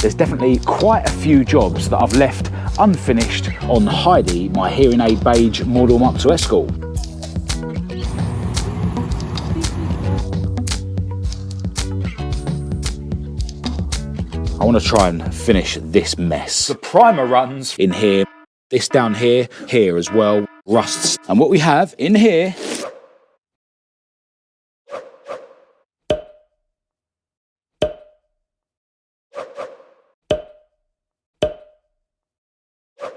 There's definitely quite a few jobs that I've left unfinished on Heidi, my hearing aid beige model Mk2 Escort. I want to try and finish this mess. The primer runs in here, this down here, here as well, rusts. And what we have in here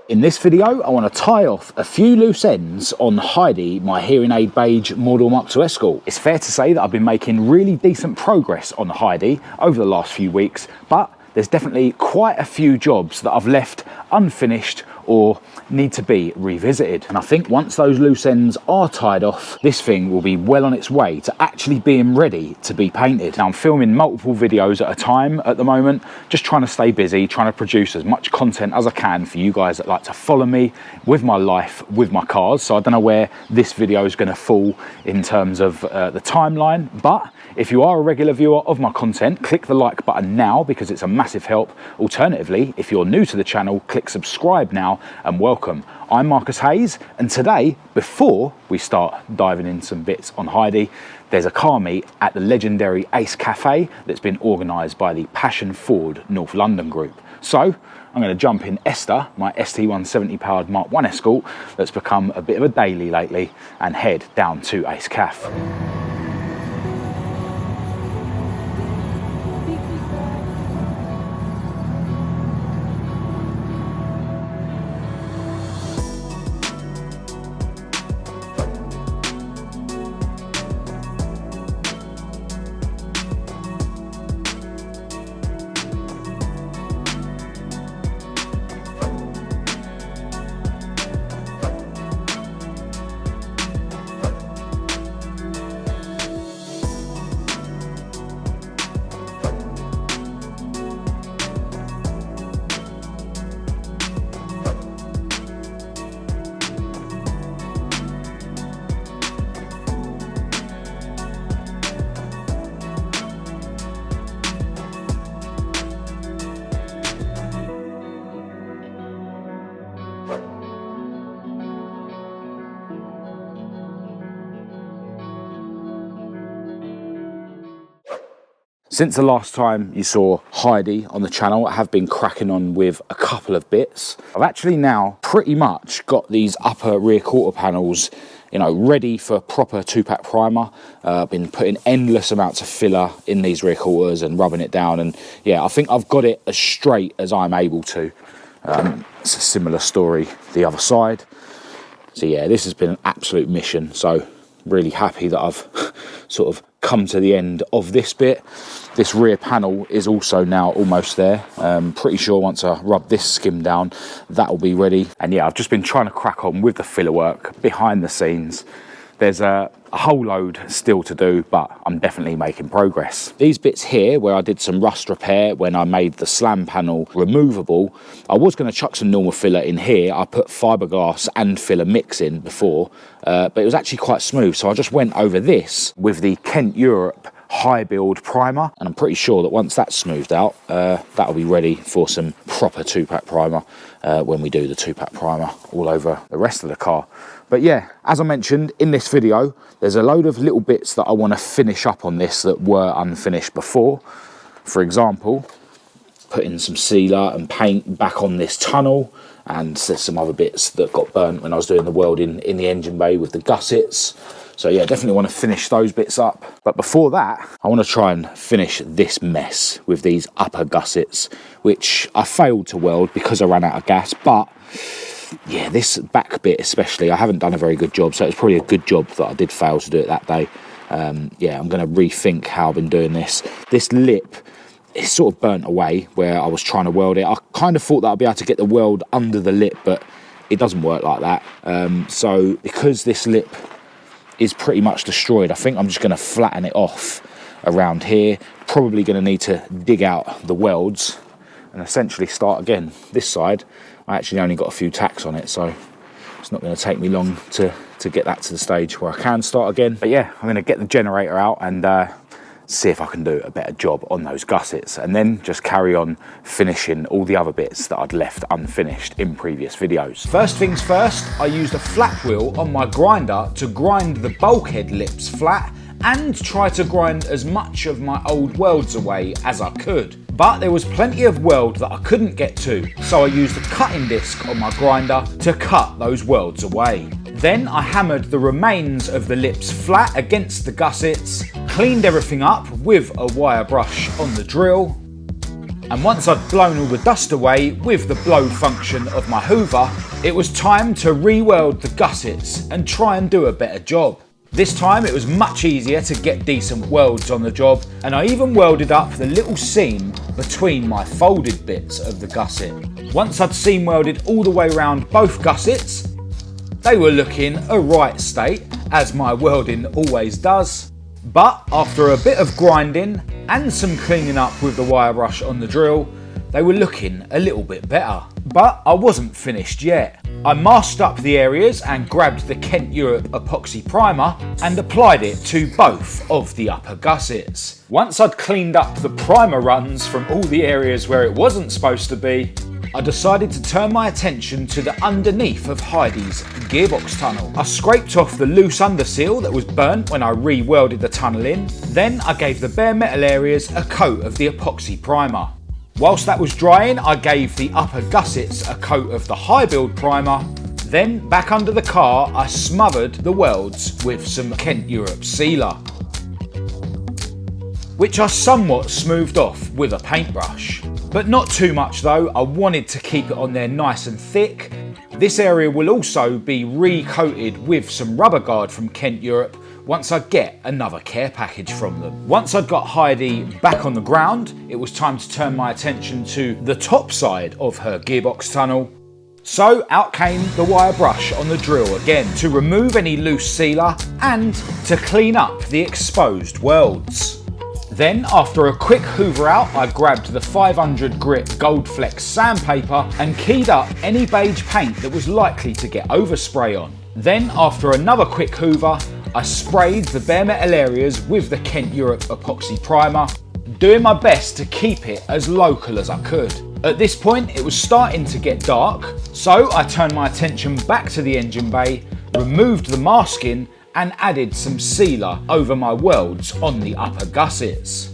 in this video, I want to tie off a few loose ends on Heidi, my hearing aid beige model Mk2 Escort. It's fair to say that I've been making really decent progress on Heidi over the last few weeks, but there's definitely quite a few jobs that I've left unfinished or need to be revisited. And I think once those loose ends are tied off, this thing will be well on its way to actually being ready to be painted. Now I'm filming multiple videos at a time at the moment, just trying to stay busy, trying to produce as much content as I can for you guys that like to follow me with my life, with my cars. So I don't know where this video is going to fall in terms of the timeline, but if you are a regular viewer of my content, click the like button now because it's a massive help. Alternatively, if you're new to the channel, click subscribe now and welcome. I'm Marcus Hayes, and today, before we start diving in some bits on Heidi, there's a car meet at the legendary Ace Cafe that's been organised by the PassionFord North London group. So I'm going to jump in INSTA, my ST170 powered Mk2 Escort that's become a bit of a daily lately, and head down to Ace Cafe. Since the last time you saw Heidi on the channel, I have been cracking on with a couple of bits. I've actually now pretty much got these upper rear quarter panels, you know, ready for proper 2-pack primer. I've been putting endless amounts of filler in these rear quarters and rubbing it down, and yeah, I think I've got it as straight as I'm able to. It's a similar story the other side. So yeah, this has been an absolute mission, so really happy that I've sort of come to the end of this bit. This rear panel is also now almost there. Pretty sure once I rub this skim down, that'll be ready. And yeah, I've just been trying to crack on with the filler work behind the scenes. There's a whole load still to do, but I'm definitely making progress. These bits here, where I did some rust repair when I made the slam panel removable, I was going to chuck some normal filler in here. I put fiberglass and filler mix in before, but it was actually quite smooth. So I just went over this with the Kent Europe high build primer, and I'm pretty sure that once that's smoothed out, that'll be ready for some proper 2-pack primer when we do the 2-pack primer all over the rest of the car. But yeah, as I mentioned in this video, there's a load of little bits that I want to finish up on this that were unfinished before. For example, putting some sealer and paint back on this tunnel, and there's some other bits that got burnt when I was doing the welding in the engine bay with the gussets. So yeah, definitely want to finish those bits up. But before that, I want to try and finish this mess with these upper gussets, which I failed to weld because I ran out of gas. But yeah, this back bit especially, I haven't done a very good job. So it's probably a good job that I did fail to do it that day. Yeah, I'm going to rethink how I've been doing this. This lip, it's sort of burnt away where I was trying to weld it. I kind of thought that I'd be able to get the weld under the lip, but it doesn't work like that. So because this lip is pretty much destroyed, I think I'm just going to flatten it off around here. Probably going to need to dig out the welds and essentially start again. This side, I actually only got a few tacks on it, so it's not going to take me long to get that to the stage where I can start again. But yeah, I'm going to get the generator out and see if I can do a better job on those gussets, and then just carry on finishing all the other bits that I'd left unfinished in previous videos. First things first, I used a flat wheel on my grinder to grind the bulkhead lips flat and try to grind as much of my old welds away as I could. But there was plenty of weld that I couldn't get to, so I used a cutting disc on my grinder to cut those welds away. Then I hammered the remains of the lips flat against the gussets, cleaned everything up with a wire brush on the drill, and once I'd blown all the dust away with the blow function of my hoover, it was time to re-weld the gussets and try and do a better job. This time it was much easier to get decent welds on the job, and I even welded up the little seam between my folded bits of the gusset. Once I'd seam welded all the way around both gussets, they were looking a right state, as my welding always does. But after a bit of grinding and some cleaning up with the wire brush on the drill, they were looking a little bit better. But I wasn't finished yet. I masked up the areas and grabbed the Kent Europe epoxy primer and applied it to both of the upper gussets. Once I'd cleaned up the primer runs from all the areas where it wasn't supposed to be, I decided to turn my attention to the underneath of Heidi's gearbox tunnel. I scraped off the loose underseal that was burnt when I re-welded the tunnel in. Then I gave the bare metal areas a coat of the epoxy primer. Whilst that was drying, I gave the upper gussets a coat of the high build primer. Then back under the car, I smothered the welds with some Kent Europe sealer, which I somewhat smoothed off with a paintbrush. But not too much though, I wanted to keep it on there nice and thick. This area will also be re-coated with some rubber guard from Kent Europe once I get another care package from them. Once I'd got Heidi back on the ground, it was time to turn my attention to the top side of her gearbox tunnel. So out came the wire brush on the drill again to remove any loose sealer and to clean up the exposed welds. Then, after a quick hoover out, I grabbed the 500 grit Gold Flex sandpaper and keyed up any beige paint that was likely to get overspray on. Then, after another quick hoover, I sprayed the bare metal areas with the Kent Europe epoxy primer, doing my best to keep it as local as I could. At this point, it was starting to get dark, so I turned my attention back to the engine bay, removed the masking, and added some sealer over my welds on the upper gussets.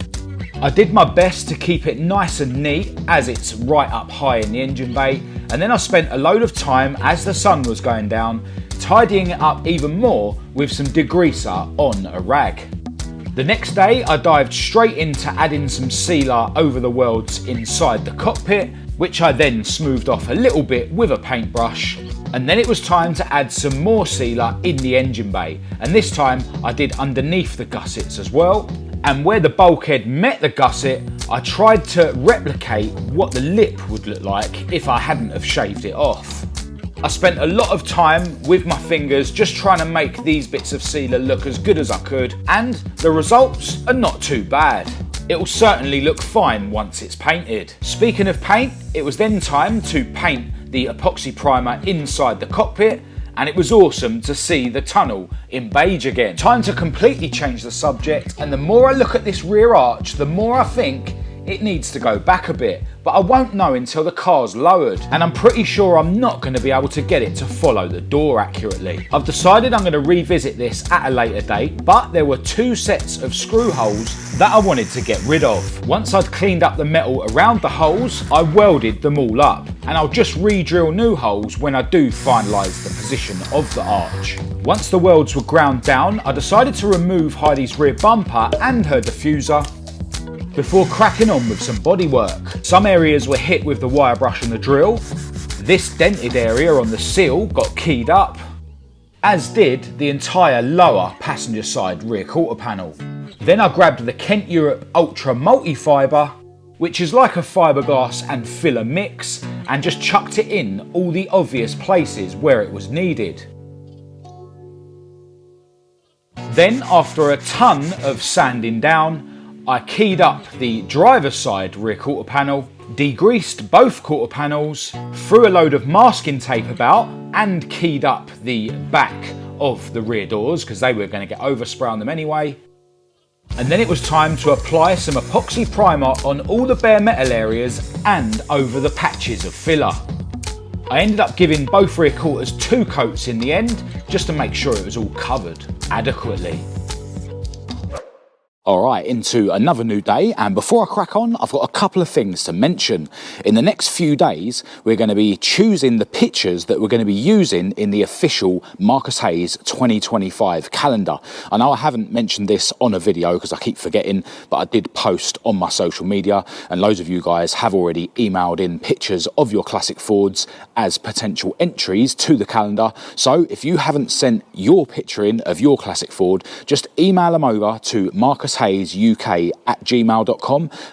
I did my best to keep it nice and neat as it's right up high in the engine bay, and then I spent a load of time as the sun was going down tidying it up even more with some degreaser on a rag. The next day I dived straight into adding some sealer over the welds inside the cockpit, which I then smoothed off a little bit with a paintbrush. And then it was time to add some more sealer in the engine bay, and this time I did underneath the gussets as well. And where the bulkhead met the gusset, I tried to replicate what the lip would look like if I hadn't have shaved it off. I spent a lot of time with my fingers just trying to make these bits of sealer look as good as I could, and the results are not too bad. It will certainly look fine once it's painted. Speaking of paint, it was then time to paint the epoxy primer inside the cockpit, and it was awesome to see the tunnel in beige again. Time to completely change the subject, and the more I look at this rear arch, the more I think it needs to go back a bit, but I won't know until the car's lowered, and I'm pretty sure I'm not going to be able to get it to follow the door accurately. I've decided I'm going to revisit this at a later date, but there were two sets of screw holes that I wanted to get rid of. Once I'd cleaned up the metal around the holes, I welded them all up, and I'll just re-drill new holes when I do finalise the position of the arch. Once the welds were ground down, I decided to remove Heidi's rear bumper and her diffuser before cracking on with some bodywork. Some areas were hit with the wire brush and the drill. This dented area on the seal got keyed up, as did the entire lower passenger side rear quarter panel. Then I grabbed the Kent Europe Ultra Multi-Fibre, which is like a fiberglass and filler mix, and just chucked it in all the obvious places where it was needed. Then, after a ton of sanding down, I keyed up the driver's side rear quarter panel, degreased both quarter panels, threw a load of masking tape about, and keyed up the back of the rear doors because they were going to get overspray on them anyway. And then it was time to apply some epoxy primer on all the bare metal areas and over the patches of filler. I ended up giving both rear quarters 2 coats in the end, just to make sure it was all covered adequately. All right, into another new day, and before I crack on, I've got a couple of things to mention. In the next few days, we're going to be choosing the pictures that we're going to be using in the official Marcus Hayes 2025 calendar. I know I haven't mentioned this on a video because I keep forgetting, but I did post on my social media, and loads of you guys have already emailed in pictures of your classic Fords as potential entries to the calendar. So if you haven't sent your picture in of your classic Ford, just email them over to marcushayesuk@gmail.com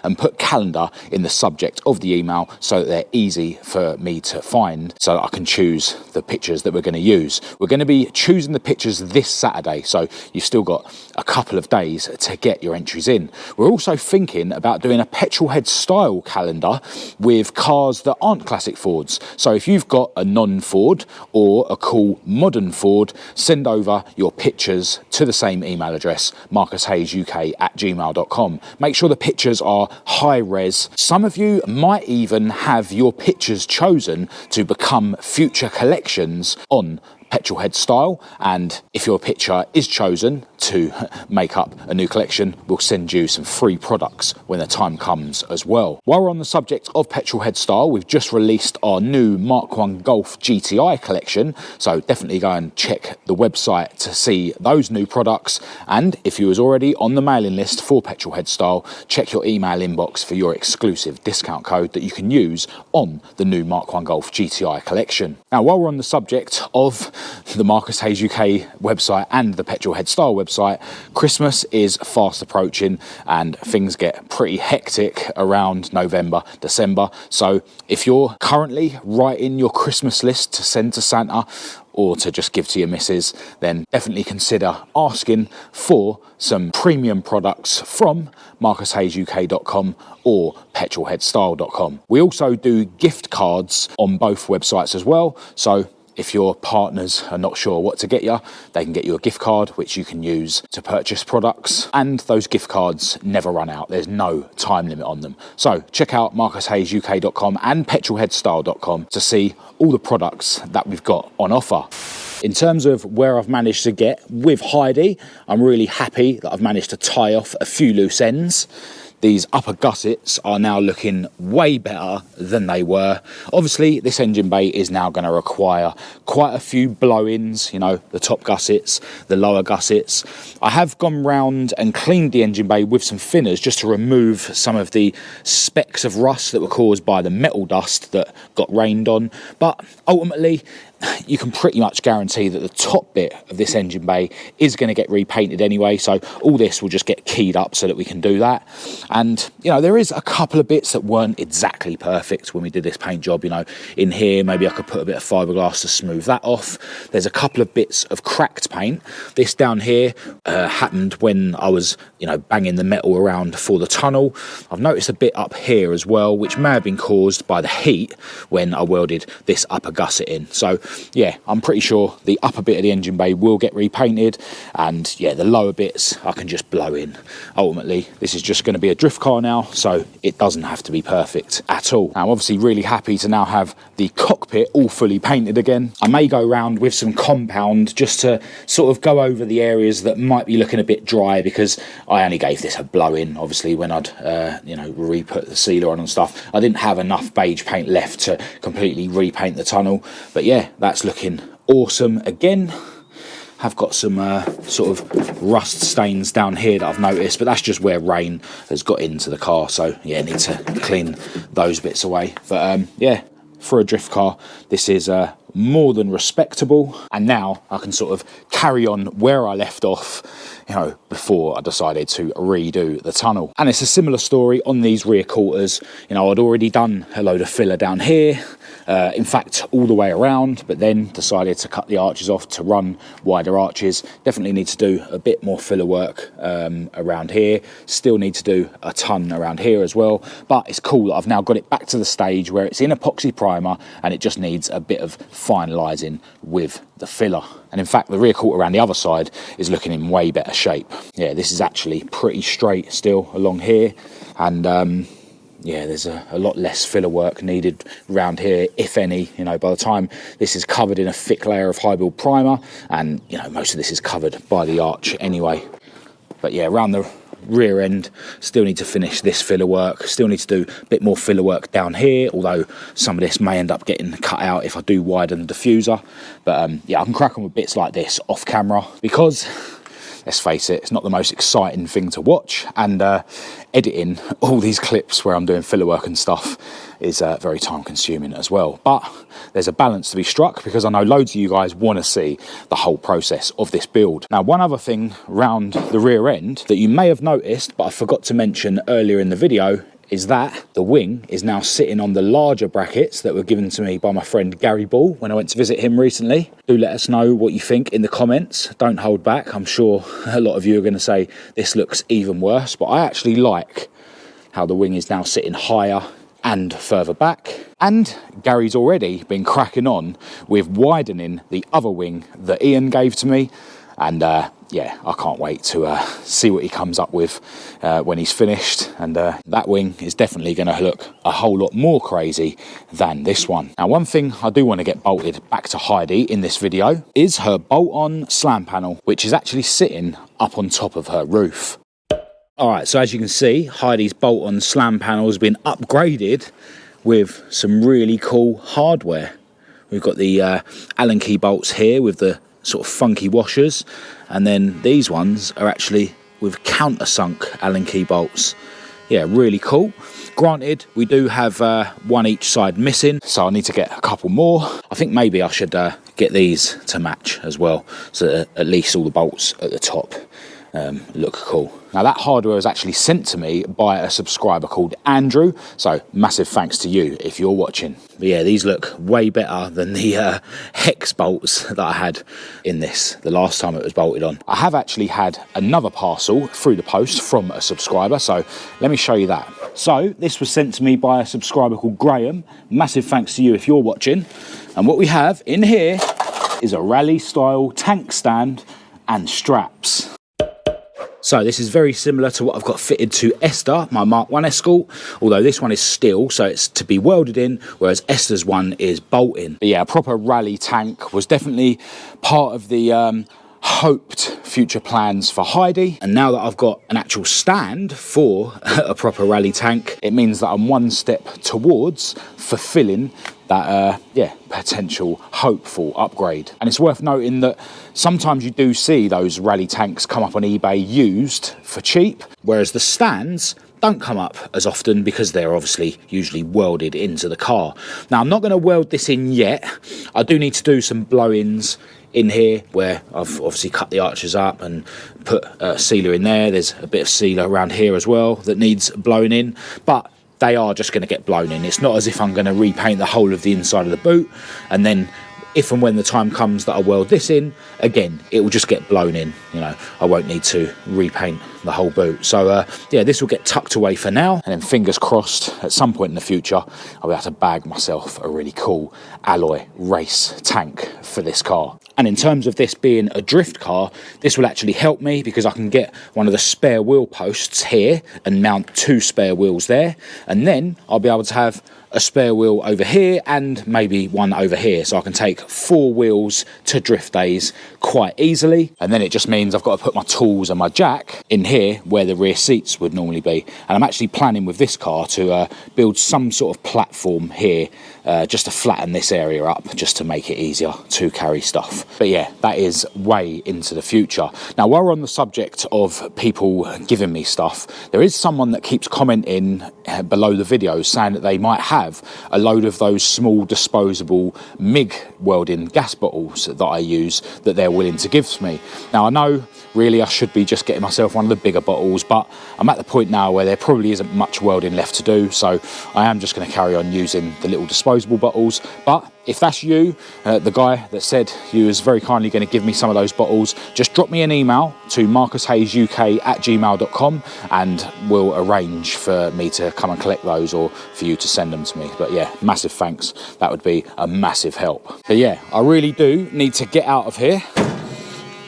and put calendar in the subject of the email so that they're easy for me to find, so that I can choose the pictures that we're going to use. We're going to be choosing the pictures this Saturday, so you've still got a couple of days to get your entries in. We're also thinking about doing a petrol head style calendar with cars that aren't classic Fords. So if you've got a non-Ford or a cool modern Ford, send over your pictures to the same email address, marcushayesuk@gmail.com. Make sure the pictures are high res. Some of you might even have your pictures chosen to become future collections on petrol head style, and if your picture is chosen to make up a new collection, we'll send you some free products when the time comes as well. While we're on the subject of petrol head style, we've just released our new Mark 1 Golf GTI collection, so definitely go and check the website to see those new products. And if you was already on the mailing list for petrol head style, check your email inbox for your exclusive discount code that you can use on the new Mark 1 Golf GTI collection. Now, while we're on the subject of the Marcus Hayes UK website and the petrol head style website, Christmas is fast approaching and things get pretty hectic around November, December. So if you're currently writing your Christmas list to send to Santa or to just give to your missus, then definitely consider asking for some premium products from marcushayesuk.com or petrolheadstyle.com. We also do gift cards on both websites as well, so if your partners are not sure what to get you, they can get you a gift card which you can use to purchase products, and those gift cards never run out. There's no time limit on them. So check out marcushayesuk.com and petrolheadstyle.com to see all the products that we've got on offer. In terms of where I've managed to get with Heidi, I'm really happy that I've managed to tie off a few loose ends. These upper gussets are now looking way better than they were. Obviously, this engine bay is now going to require quite a few blow-ins, you know, the top gussets, the lower gussets. I have gone round and cleaned the engine bay with some thinners just to remove some of the specks of rust that were caused by the metal dust that got rained on. But ultimately, you can pretty much guarantee that the top bit of this engine bay is going to get repainted anyway, so all this will just get keyed up so that we can do that. And you know, there is a couple of bits that weren't exactly perfect when we did this paint job. You know, in here maybe I could put a bit of fiberglass to smooth that off. There's a couple of bits of cracked paint. This down here happened when I was, you know, banging the metal around for the tunnel. I've noticed a bit up here as well, which may have been caused by the heat when I welded this upper gusset in. So yeah, I'm pretty sure the upper bit of the engine bay will get repainted, and yeah, the lower bits I can just blow in. Ultimately, this is just going to be a drift car now, so it doesn't have to be perfect at all. Now, I'm obviously really happy to now have the cockpit all fully painted again. I may go around with some compound just to sort of go over the areas that might be looking a bit dry, because I only gave this a blow in, obviously, when I'd you know, re-put the sealer on and stuff. I didn't have enough beige paint left to completely repaint the tunnel, but yeah, that's looking awesome again. Have got some sort of rust stains down here that I've noticed, but that's just where rain has got into the car, so yeah, need to clean those bits away. But yeah, for a drift car, this is more than respectable, and now I can sort of carry on where I left off, you know, before I decided to redo the tunnel. And it's a similar story on these rear quarters. You know, I'd already done a load of filler down here, in fact all the way around, but then decided to cut the arches off to run wider arches. Definitely need to do a bit more filler work around here. Still need to do a ton around here as well, but it's cool that I've now got it back to the stage where it's in epoxy primer and it just needs a bit of finalising with the filler. And in fact, the rear quarter around the other side is looking in way better shape. Yeah, this is actually pretty straight still along here. And yeah, there's a lot less filler work needed around here, if any. You know, by the time this is covered in a thick layer of high build primer, and you know, most of this is covered by the arch anyway. But yeah, around the rear end, still need to finish this filler work, still need to do a bit more filler work down here, although some of this may end up getting cut out if I do widen the diffuser. But yeah, I can crack on with bits like this off camera, because let's face it, it's not the most exciting thing to watch, and editing all these clips where I'm doing filler work and stuff is very time consuming as well. But there's a balance to be struck, because I know loads of you guys want to see the whole process of this build. Now, one other thing around the rear end that you may have noticed, but I forgot to mention earlier in the video, is that the wing is now sitting on the larger brackets that were given to me by my friend Gary Ball when I went to visit him recently. Do let us know what you think in the comments. Don't hold back. I'm sure a lot of you are going to say this looks even worse, but I actually like how the wing is now sitting higher and further back. And Gary's already been cracking on with widening the other wing that Ian gave to me. And yeah, I can't wait to see what he comes up with when he's finished. And that wing is definitely going to look a whole lot more crazy than this one. Now, one thing I do want to get bolted back to Heidi in this video is her bolt-on slam panel, which is actually sitting up on top of her roof. All right, so as you can see, Heidi's bolt-on slam panel has been upgraded with some really cool hardware. We've got the Allen key bolts here with the sort of funky washers, and then these ones are actually with countersunk Allen key bolts. Yeah, really cool. Granted, we do have one each side missing, so I need to get a couple more. I think maybe I should get these to match as well, so that at least all the bolts at the top look cool. Now, that hardware was actually sent to me by a subscriber called Andrew, so massive thanks to you if you're watching. But yeah, these look way better than the hex bolts that I had in this the last time it was bolted on. I have actually had another parcel through the post from a subscriber, so let me show you that. So this was sent to me by a subscriber called Graham. Massive thanks to you if you're watching. And what we have in here is a rally style tank stand and straps. So this is very similar to what I've got fitted to Esther, my Mk2 Escort, although this one is steel, so it's to be welded in, whereas Esther's one is bolt-in. But yeah, a proper rally tank was definitely part of the hoped future plans for Heidi. And now that I've got an actual stand for a proper rally tank, it means that I'm one step towards fulfilling that yeah, potential hopeful upgrade. And it's worth noting that sometimes you do see those rally tanks come up on eBay used for cheap, whereas the stands don't come up as often because they're obviously usually welded into the car. Now, I'm not going to weld this in yet. I do need to do some blow-ins in here where I've obviously cut the arches up and put a sealer in there. There's a bit of sealer around here as well that needs blowing in, but they are just going to get blown in. It's not as if I'm going to repaint the whole of the inside of the boot, and then if and when the time comes that I weld this in, again, it will just get blown in. You know, I won't need to repaint the whole boot. So yeah, this will get tucked away for now, and then fingers crossed at some point in the future I'll be able to bag myself a really cool alloy race tank for this car. And in terms of this being a drift car, this will actually help me because I can get one of the spare wheel posts here and mount 2 spare wheels there, and then I'll be able to have a spare wheel over here and maybe one over here, so I can take 4 wheels to drift days quite easily. And then it just means I've got to put my tools and my jack in here where the rear seats would normally be. And I'm actually planning with this car to build some sort of platform here just to flatten this area up, just to make it easier to carry stuff. But yeah, that is way into the future. Now, while we're on the subject of people giving me stuff, there is someone that keeps commenting below the videos saying that they might have a load of those small disposable MIG welding gas bottles that I use that they're willing to give to me. Now, I know really I should be just getting myself one of the bigger bottles, but I'm at the point now where there probably isn't much welding left to do, so I am just going to carry on using the little disposable bottles. But if that's you, the guy that said he was very kindly going to give me some of those bottles, just drop me an email to marcushayesuk@gmail.com and we'll arrange for me to come and collect those, or for you to send them to me. But yeah, massive thanks. That would be a massive help. But yeah, I really do need to get out of here.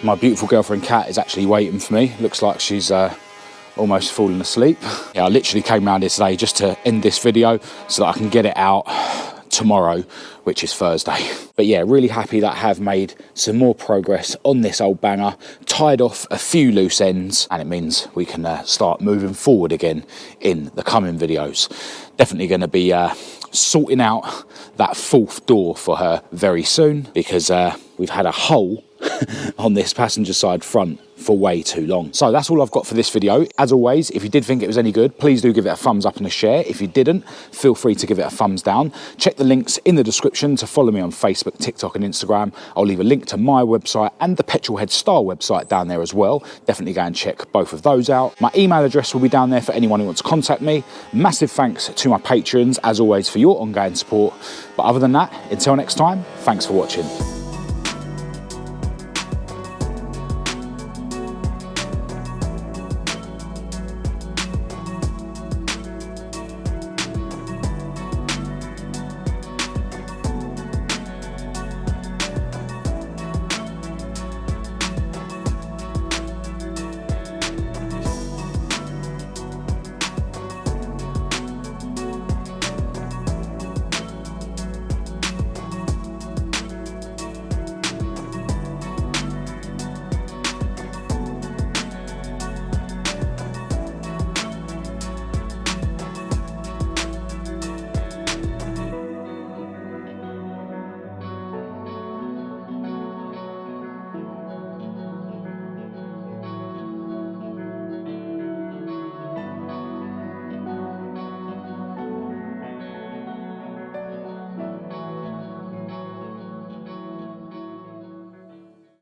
My beautiful girlfriend Kat is actually waiting for me. Looks like she's almost fallen asleep. Yeah, I literally came around here today just to end this video so that I can get it out tomorrow, which is Thursday. But yeah, really happy that I have made some more progress on this old banger, tied off a few loose ends, and it means we can start moving forward again in the coming videos. Definitely going to be sorting out that fourth door for her very soon, because we've had a hole on this passenger side front for way too long. So that's all I've got for this video. As always, if you did think it was any good, please do give it a thumbs up and a share. If you didn't, feel free to give it a thumbs down. Check the links in the description to follow me on Facebook, TikTok and Instagram. I'll leave a link to my website and the Petrolhead Style website down there as well. Definitely go and check both of those out. My email address will be down there for anyone who wants to contact me. Massive thanks to my patrons, as always, for your ongoing support. But other than that, until next time, thanks for watching.